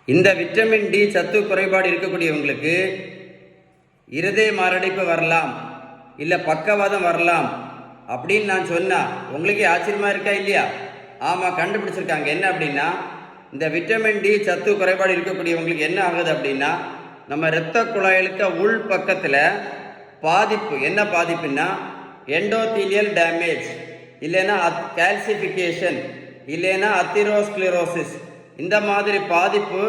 இந்த vitamin D சத்து குறைபாடு இருக்கக்கூடியவங்களுக்கு இருதய மாரடைப்பு வரலாம், இல்லை பக்கவாதம் வரலாம் அப்படின்னு நான் சொன்னால் உங்களுக்கு ஆச்சரியமா இருக்கா இல்லையா? ஆமாம், கண்டுபிடிச்சிருக்காங்க. என்ன அப்படின்னா, இந்த விட்டமின் டி சத்து குறைபாடு இருக்கக்கூடியவங்களுக்கு என்ன ஆகுது அப்படின்னா, நம்ம இரத்த குழாய்களுக்கு உள் பக்கத்தில் பாதிப்பு. என்ன பாதிப்புன்னா, எண்டோதீலியல் டேமேஜ், இல்லைன்னா கால்சிஃபிகேஷன், இல்லைன்னா அத்திரோஸ்க்ளிரோசிஸ், இந்த மாதிரி பாதிப்பு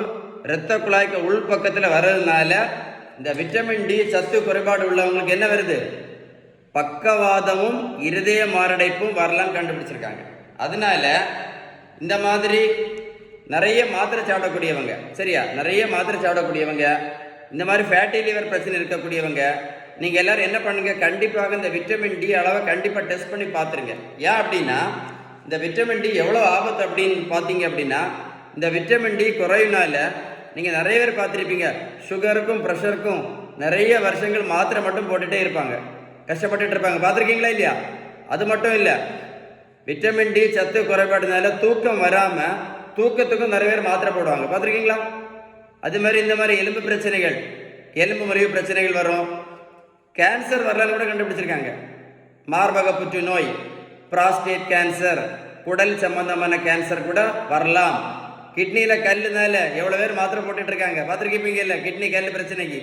இரத்த குழாய்க்கு உள் பக்கத்தில் வர்றதுனால இந்த விட்டமின் டி சத்து குறைபாடு உள்ளவங்களுக்கு என்ன வருது? பக்கவாதமும் இருதய மாரடைப்பும் வரலாம் கண்டுபிடிச்சிருக்காங்க. அதனால இந்த மாதிரி நிறைய மாத்திரை சாப்பிடக்கூடியவங்க, சரியா, நிறைய மாத்திரை சாப்பிடக்கூடியவங்க, இந்த மாதிரி ஃபேட்டி லிவர் பிரச்சனை இருக்கக்கூடியவங்க, நீங்கள் எல்லாரும் என்ன பண்ணுங்க, கண்டிப்பாக இந்த விட்டமின் டி அளவை கண்டிப்பாக டெஸ்ட் பண்ணி பார்த்துருங்க. ஏன் அப்படின்னா, இந்த விட்டமின் டி எவ்வளோ ஆபத்து அப்படின்னு பார்த்தீங்க அப்படின்னா, இந்த விட்டமின் டி குறையினால நீங்கள் நிறைய பேர் பார்த்துருப்பீங்க, சுகருக்கும் ப்ரெஷருக்கும் நிறைய வருஷங்கள் மாத்திரை மட்டும் போட்டுகிட்டே இருப்பாங்க, கஷ்டப்பட்டுட்டு இருப்பாங்க. பார்த்துருக்கீங்களா இல்லையா? அது மட்டும் இல்லை, விட்டமின் டி சத்து குறைபாடுனால தூக்கம் வராமல் தூக்கத்துக்கும் நிறைய பேர் மாத்திரை போடுவாங்க. பார்த்துருக்கீங்களா? அது மாதிரி இந்த மாதிரி எலும்பு பிரச்சனைகள், எலும்பு முறிவு பிரச்சனைகள் வரும். கேன்சர் வரலான்னு கூட கண்டுபிடிச்சிருக்காங்க. மார்பக புற்றுநோய், பிராஸ்டேட் கேன்சர், குடல் சம்பந்தமான கேன்சர் கூட வரலாம். கிட்னியில் கல்லுனால எவ்வளோ பேர் மாத்திரை போட்டுட்டு இருக்காங்க, பார்த்துருக்கீங்க இல்லை? கிட்னி கல் பிரச்சனைக்கு.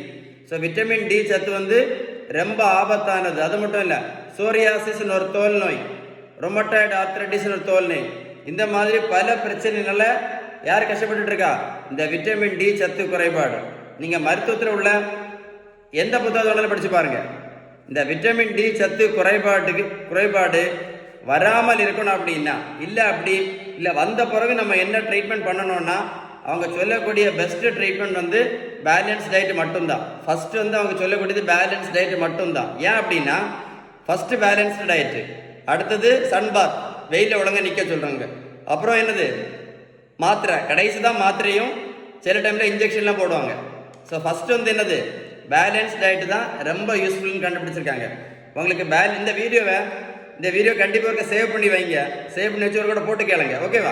ஸோ விட்டமின் டி சத்து ரொம்ப ஆபத்தானது. அது மட்டும் இல்லை, சோரியாசிஸ்னு ஒரு தோல் நோய், ரொமட்டாய்டு ஆர்த்ரைட்டிஸ்னு ஒரு தோல் நோய், இந்த மாதிரி பல பிரச்சனைகளை யார் கஷ்டப்பட்டு இருக்கா? இந்த விட்டமின் டி சத்து குறைபாடு. நீங்கள் மருத்துவத்தில் உள்ள எந்த புத்தகத்தோட படித்து பாருங்கள். இந்த விட்டமின் டி சத்து குறைபாடு வராமல் இருக்கணும் அப்படின்னா, இல்லை அப்படி இல்லை வந்த பிறகு நம்ம என்ன ட்ரீட்மெண்ட் பண்ணணும்னா, அவங்க சொல்லக்கூடிய பெஸ்ட் ட்ரீட்மெண்ட் பேலன்ஸ் டயட் மட்டும்தான். ஃபர்ஸ்ட் அவங்க சொல்லக்கூடியது பேலன்ஸ் டயட் மட்டும்தான். ஏன் அப்படின்னா, ஃபர்ஸ்ட் பேலன்ஸ்டு டயட்டு, அடுத்தது சன்பாத், வெயிலில் ஒழுங்காக நிற்க சொல்கிறாங்க, அப்புறம் என்னது மாத்திரை, கடைசி தான் மாத்திரையும் சில டைமில் இன்ஜெக்ஷன்லாம் போடுவாங்க. ஸோ ஃபஸ்ட்டு என்னது பேலன்ஸ் டயட்டு தான் ரொம்ப யூஸ்ஃபுல்னு கண்டுபிடிச்சிருக்காங்க. உங்களுக்கு இந்த வீடியோ கண்டிப்பாக சேவ் பண்ணி வைங்க, சேவ் பண்ணி வச்சு கூட போட்டு கேளுங்க, ஓகேவா?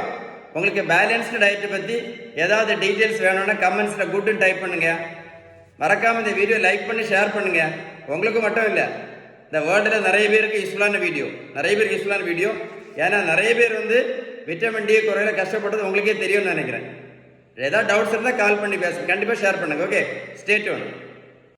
உங்களுக்கு பேலன்ஸ்டு டயட்டை பற்றி ஏதாவது டீட்டெயில்ஸ் வேணும்னா கமெண்ட்ஸில் குட்னு டைப் பண்ணுங்கள். மறக்காமல் இந்த வீடியோ லைக் பண்ணி ஷேர் பண்ணுங்கள். உங்களுக்கு மட்டும் இல்லை, இந்த வேர்ல்டில் நிறைய பேருக்கு யூஸ்ஃபுல்லான வீடியோ, ஏன்னா நிறைய பேர் விட்டமின் டி குறையில கஷ்டப்பட்டது உங்களுக்கே தெரியும்னு நினைக்கிறேன். ஏதாவது டவுட்ஸ் இருந்தால் கால் பண்ணி பேசுங்க, கண்டிப்பாக ஷேர் பண்ணுங்கள். Okay, stay tune.